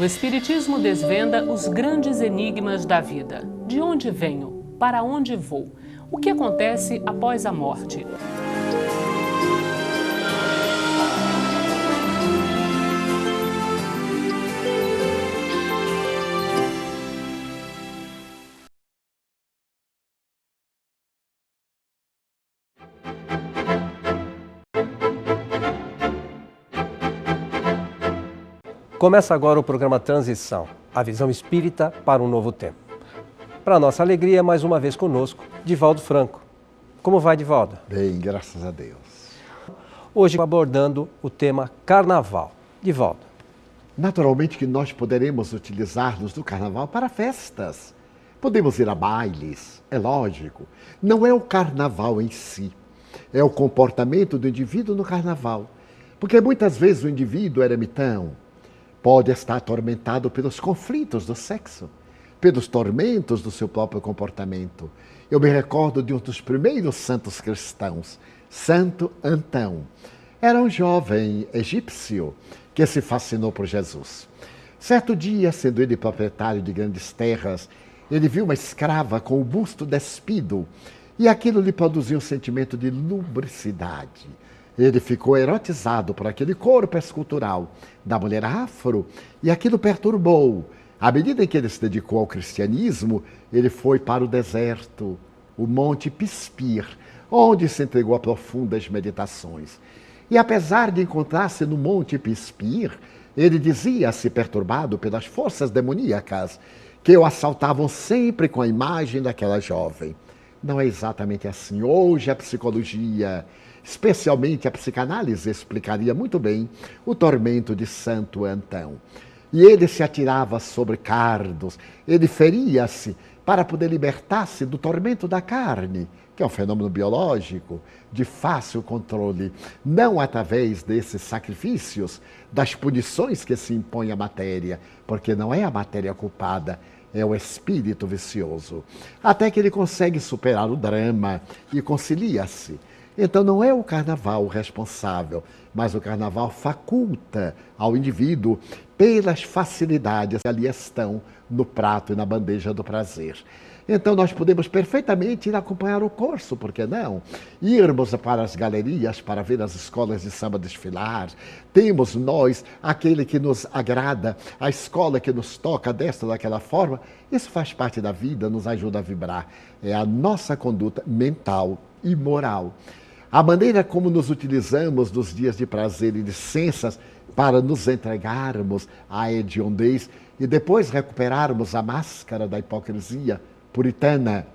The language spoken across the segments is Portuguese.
O Espiritismo desvenda os grandes enigmas da vida. De onde venho? Para onde vou? O que acontece após a morte? Começa agora o programa Transição, a visão espírita para um novo tempo. Para nossa alegria, mais uma vez conosco, Divaldo Franco. Como vai, Divaldo? Bem, graças a Deus. Hoje abordando o tema Carnaval. Divaldo. Naturalmente que nós poderemos utilizar-nos do Carnaval para festas. Podemos ir a bailes, é lógico. Não é o Carnaval em si, é o comportamento do indivíduo no Carnaval. Porque muitas vezes o indivíduo ermitão pode estar atormentado pelos conflitos do sexo, pelos tormentos do seu próprio comportamento. Eu me recordo de um dos primeiros santos cristãos, Santo Antão. Era um jovem egípcio que se fascinou por Jesus. Certo dia, sendo ele proprietário de grandes terras, ele viu uma escrava com o busto despido e aquilo lhe produziu um sentimento de lubricidade. Ele ficou erotizado por aquele corpo escultural da mulher afro e aquilo perturbou. À medida em que ele se dedicou ao cristianismo, ele foi para o deserto, o Monte Pispir, onde se entregou a profundas meditações. E apesar de encontrar-se no Monte Pispir, ele dizia-se perturbado pelas forças demoníacas que o assaltavam sempre com a imagem daquela jovem. Não é exatamente assim. Hoje a psicologia, especialmente a psicanálise, explicaria muito bem o tormento de Santo Antão. E ele se atirava sobre cardos, ele feria-se para poder libertar-se do tormento da carne, que é um fenômeno biológico de fácil controle, não através desses sacrifícios, das punições que se impõe à matéria, porque não é a matéria culpada, é o espírito vicioso. Até que ele consegue superar o drama e concilia-se. Então não é o Carnaval o responsável, mas o Carnaval faculta ao indivíduo pelas facilidades que ali estão no prato e na bandeja do prazer. Então nós podemos perfeitamente ir acompanhar o curso, por que não? Irmos para as galerias para ver as escolas de samba desfilar. Temos nós aquele que nos agrada, a escola que nos toca desta ou daquela forma. Isso faz parte da vida, nos ajuda a vibrar. É a nossa conduta mental e moral. A maneira como nos utilizamos dos dias de prazer e licenças para nos entregarmos à hediondez e depois recuperarmos a máscara da hipocrisia puritana.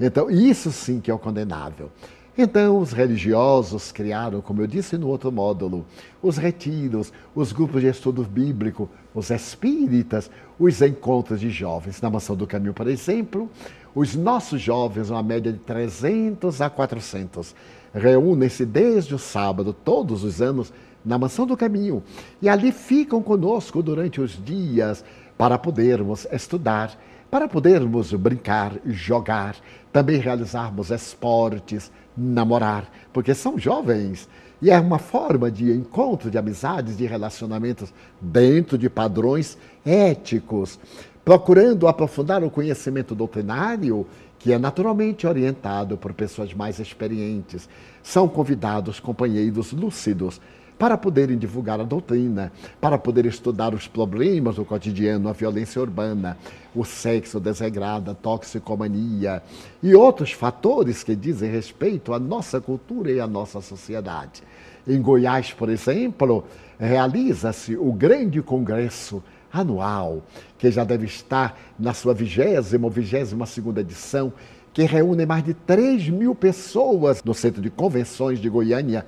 Então, isso sim que é o condenável. Então, os religiosos criaram, como eu disse no outro módulo, os retiros, os grupos de estudo bíblico, os espíritas, os encontros de jovens. Na Mansão do Caminho, por exemplo, os nossos jovens, uma média de 300 a 400, reúnem-se desde o sábado, todos os anos, na Mansão do Caminho. E ali ficam conosco durante os dias para podermos estudar, para podermos brincar, jogar, também realizarmos esportes, namorar, porque são jovens. E é uma forma de encontro, de amizades, de relacionamentos dentro de padrões éticos, procurando aprofundar o conhecimento doutrinário, que é naturalmente orientado por pessoas mais experientes. São convidados companheiros lúcidos para poderem divulgar a doutrina, para poder estudar os problemas do cotidiano, a violência urbana, o sexo desregrado, a toxicomania e outros fatores que dizem respeito à nossa cultura e à nossa sociedade. Em Goiás, por exemplo, realiza-se o grande congresso anual, que já deve estar na sua 20ª ou 22ª edição, que reúne mais de 3.000 pessoas no Centro de Convenções de Goiânia,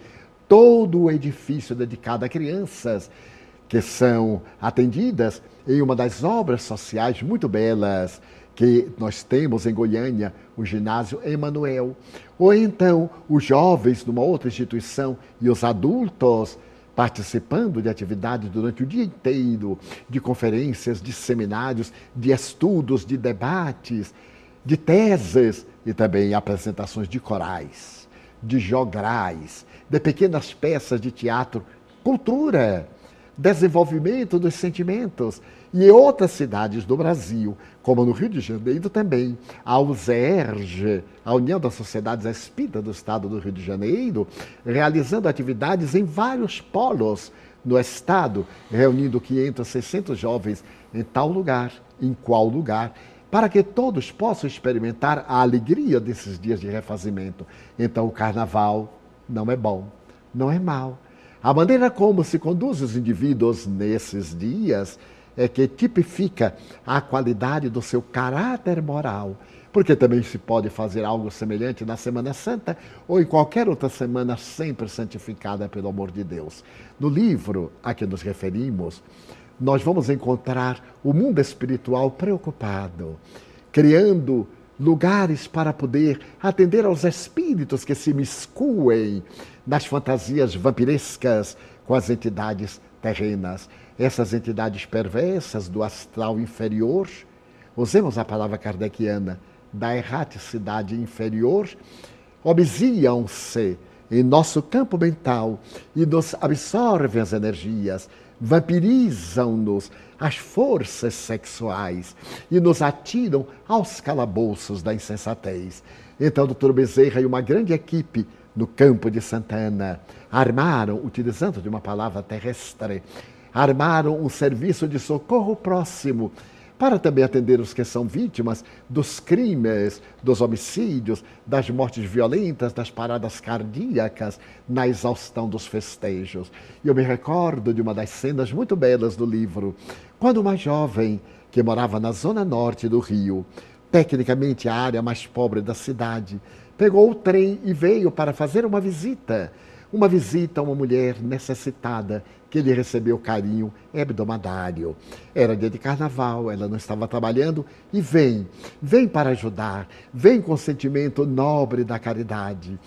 todo o edifício dedicado a crianças, que são atendidas em uma das obras sociais muito belas que nós temos em Goiânia, o ginásio Emanuel. Ou então, os jovens numa outra instituição e os adultos participando de atividades durante o dia inteiro, de conferências, de seminários, de estudos, de debates, de teses e também apresentações de corais, de jograis, de pequenas peças de teatro, cultura, desenvolvimento dos sentimentos. E em outras cidades do Brasil, como no Rio de Janeiro também, a USERJ, a União das Sociedades Espíritas do Estado do Rio de Janeiro, realizando atividades em vários polos no Estado, reunindo 500, 600 jovens em tal lugar, em qual lugar, para que todos possam experimentar a alegria desses dias de refazimento. Então o Carnaval não é bom, não é mau. A maneira como se conduz os indivíduos nesses dias é que tipifica a qualidade do seu caráter moral, porque também se pode fazer algo semelhante na Semana Santa ou em qualquer outra semana sempre santificada pelo amor de Deus. No livro a que nos referimos, nós vamos encontrar o mundo espiritual preocupado, criando lugares para poder atender aos espíritos que se miscuem nas fantasias vampirescas com as entidades terrenas. Essas entidades perversas do astral inferior, usemos a palavra kardeciana, da erraticidade inferior, obsiam-se em nosso campo mental e nos absorvem as energias, vampirizam-nos as forças sexuais e nos atiram aos calabouços da insensatez. Então, Dr. Bezerra e uma grande equipe no campo de Santana armaram, utilizando de uma palavra terrestre, armaram um serviço de socorro próximo para também atender os que são vítimas dos crimes, dos homicídios, das mortes violentas, das paradas cardíacas, na exaustão dos festejos. E eu me recordo de uma das cenas muito belas do livro, quando uma jovem que morava na zona norte do Rio, tecnicamente a área mais pobre da cidade, pegou o trem e veio para fazer uma visita a uma mulher necessitada, que lhe recebeu carinho hebdomadário. Era dia de carnaval, ela não estava trabalhando e vem para ajudar, vem com o sentimento nobre da caridade.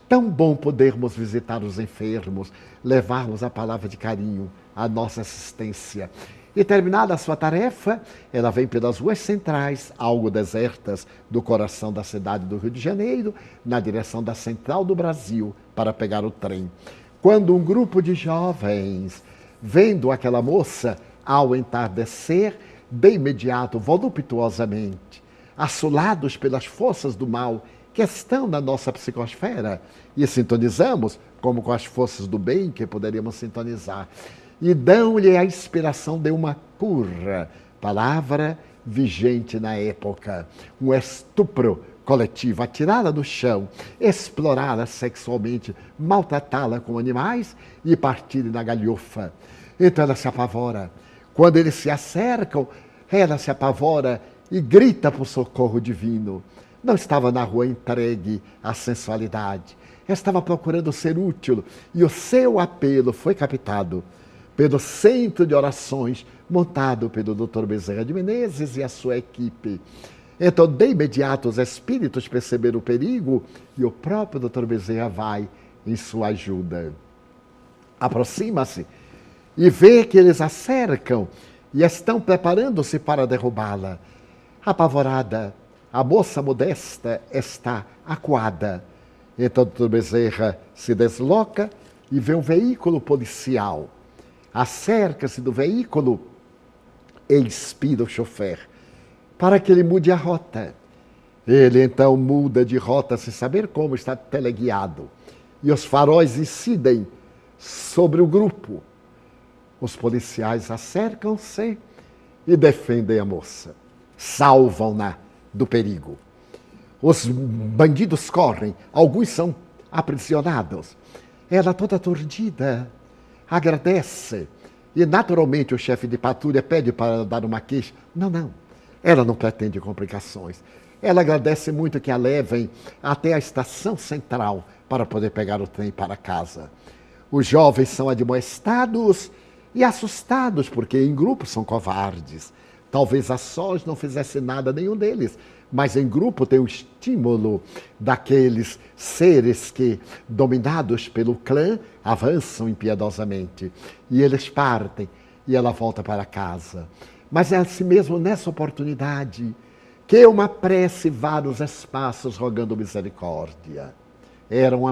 Tão bom podermos visitar os enfermos, levarmos a palavra de carinho, a nossa assistência. E terminada a sua tarefa, ela vem pelas ruas centrais, algo desertas, do coração da cidade do Rio de Janeiro, na direção da central do Brasil, para pegar o trem. Quando um grupo de jovens, vendo aquela moça ao entardecer, de imediato, voluptuosamente, assolados pelas forças do mal que estão na nossa psicosfera, e sintonizamos, como com as forças do bem que poderíamos sintonizar, e dão-lhe a inspiração de uma curra, palavra vigente na época, um estupro coletivo, atirá-la no chão, explorá-la sexualmente, maltratá-la com animais e partir na galhofa. Então ela se apavora. Quando eles se acercam, ela se apavora e grita por socorro divino. Não estava na rua entregue à sensualidade, estava procurando ser útil e o seu apelo foi captado pelo centro de orações montado pelo Dr. Bezerra de Menezes e a sua equipe. Então, de imediato, os espíritos perceberam o perigo e o próprio Dr. Bezerra vai em sua ajuda. Aproxima-se e vê que eles a cercam e estão preparando-se para derrubá-la. Apavorada, a moça modesta está acuada. Então, o Dr. Bezerra se desloca e vê um veículo policial. Acerca-se do veículo e inspira o chofer para que ele mude a rota. Ele então muda de rota sem saber como, está teleguiado. E os faróis incidem sobre o grupo. Os policiais acercam-se e defendem a moça. Salvam-na do perigo. Os bandidos correm, alguns são aprisionados. Ela toda aturdida agradece. E naturalmente o chefe de patrulha pede para dar uma queixa. Não. Ela não pretende complicações. Ela agradece muito que a levem até a estação central para poder pegar o trem para casa. Os jovens são admoestados e assustados, porque em grupo são covardes. Talvez a sós não fizesse nada nenhum deles, mas em grupo tem o estímulo daqueles seres que, dominados pelo clã, avançam impiedosamente. E eles partem e ela volta para casa. Mas é assim mesmo nessa oportunidade que uma prece vários espaços rogando misericórdia. Era uma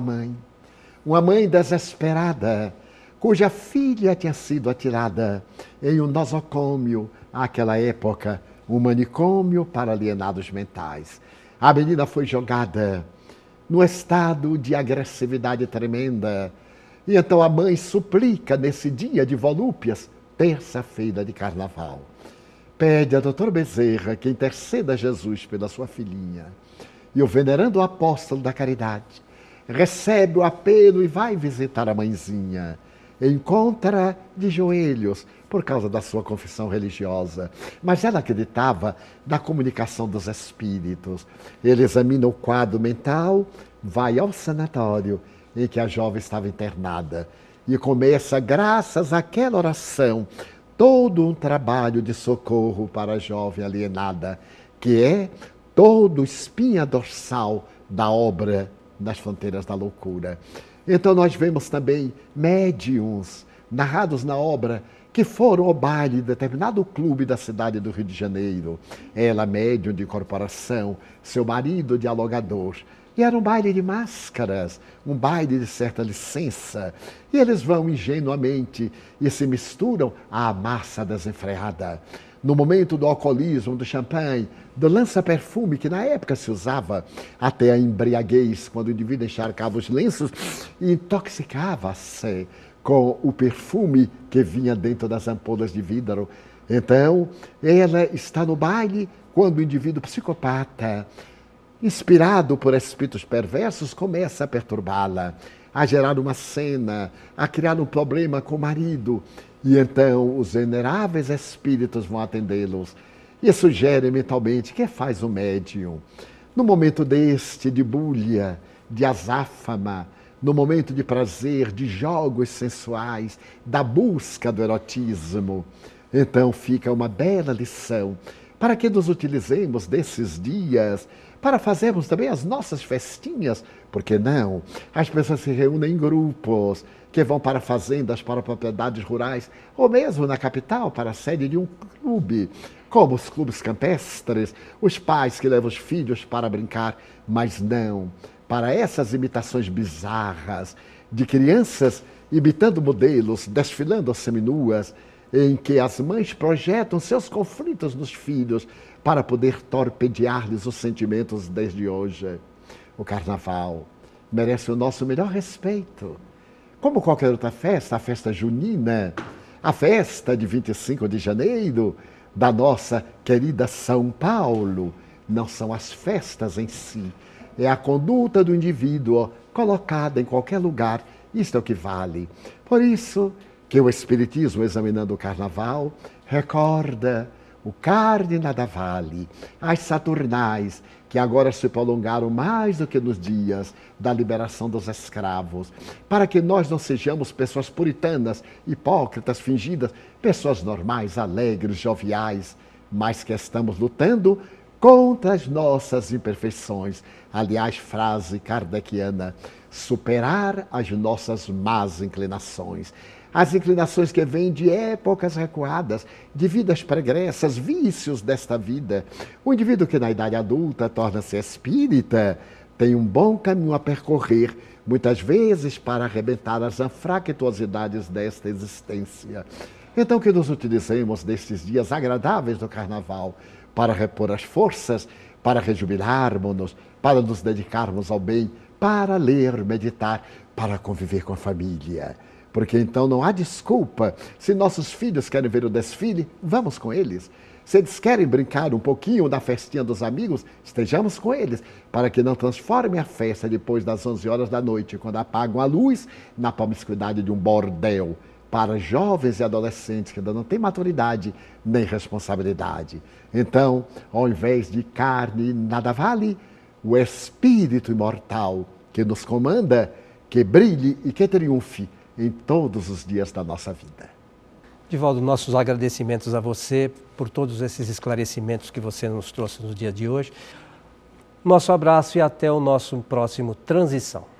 mãe desesperada, cuja filha tinha sido atirada em um nosocômio, àquela época, um manicômio para alienados mentais. A menina foi jogada num estado de agressividade tremenda. E então a mãe suplica, nesse dia de volúpias, terça-feira de carnaval. Pede a doutor Bezerra que interceda a Jesus pela sua filhinha. E o venerando apóstolo da caridade recebe o apelo e vai visitar a mãezinha. Encontra de joelhos por causa da sua confissão religiosa. Mas ela acreditava na comunicação dos espíritos. Ele examina o quadro mental, vai ao sanatório em que a jovem estava internada e começa, graças àquela oração, todo um trabalho de socorro para a jovem alienada, que é todo espinha dorsal da obra Nas Fronteiras da Loucura. Então nós vemos também médiuns narrados na obra que foram ao baile de determinado clube da cidade do Rio de Janeiro. Ela médium de incorporação, seu marido dialogador. E era um baile de máscaras, um baile de certa licença. E eles vão ingenuamente e se misturam à massa desenfreada. No momento do alcoolismo, do champanhe, do lança-perfume, que na época se usava até a embriaguez, quando o indivíduo encharcava os lenços e intoxicava-se com o perfume que vinha dentro das ampolas de vidro. Então, ela está no baile quando o indivíduo psicopata, inspirado por espíritos perversos, começa a perturbá-la, a gerar uma cena, a criar um problema com o marido. E então os veneráveis espíritos vão atendê-los e sugerem mentalmente: que faz o médium? No momento deste de búlia, de azáfama, no momento de prazer, de jogos sensuais, da busca do erotismo. Então fica uma bela lição para que nos utilizemos desses dias para fazermos também as nossas festinhas. Por que não? As pessoas se reúnem em grupos, que vão para fazendas, para propriedades rurais, ou mesmo na capital, para a sede de um clube, como os clubes campestres, os pais que levam os filhos para brincar, mas não para essas imitações bizarras de crianças imitando modelos, desfilando seminuas, em que as mães projetam seus conflitos nos filhos para poder torpedear-lhes os sentimentos desde hoje. O carnaval merece o nosso melhor respeito. Como qualquer outra festa, a festa junina, a festa de 25 de janeiro da nossa querida São Paulo, não são as festas em si, é a conduta do indivíduo colocada em qualquer lugar. Isto é o que vale. Por isso que o Espiritismo, examinando o carnaval, recorda o carne nada vale, as saturnais, que agora se prolongaram mais do que nos dias da liberação dos escravos, para que nós não sejamos pessoas puritanas, hipócritas, fingidas, pessoas normais, alegres, joviais, mas que estamos lutando contra as nossas imperfeições. Aliás, frase kardeciana: superar as nossas más inclinações. As inclinações que vêm de épocas recuadas, de vidas pregressas, vícios desta vida. O indivíduo que na idade adulta torna-se espírita tem um bom caminho a percorrer, muitas vezes para arrebentar as anfractuosidades desta existência. Então que nos utilizemos destes dias agradáveis do carnaval para repor as forças, para rejubilarmos-nos, para nos dedicarmos ao bem, para ler, meditar, para conviver com a família. Porque então não há desculpa. Se nossos filhos querem ver o desfile, vamos com eles. Se eles querem brincar um pouquinho na festinha dos amigos, estejamos com eles, para que não transforme a festa depois das 11 horas da noite, quando apagam a luz, na promiscuidade de um bordel, para jovens e adolescentes que ainda não têm maturidade nem responsabilidade. Então, ao invés de carne nada vale, o Espírito imortal que nos comanda, que brilhe e que triunfe em todos os dias da nossa vida. Divaldo, nossos agradecimentos a você por todos esses esclarecimentos que você nos trouxe no dia de hoje. Nosso abraço e até o nosso próximo Transição.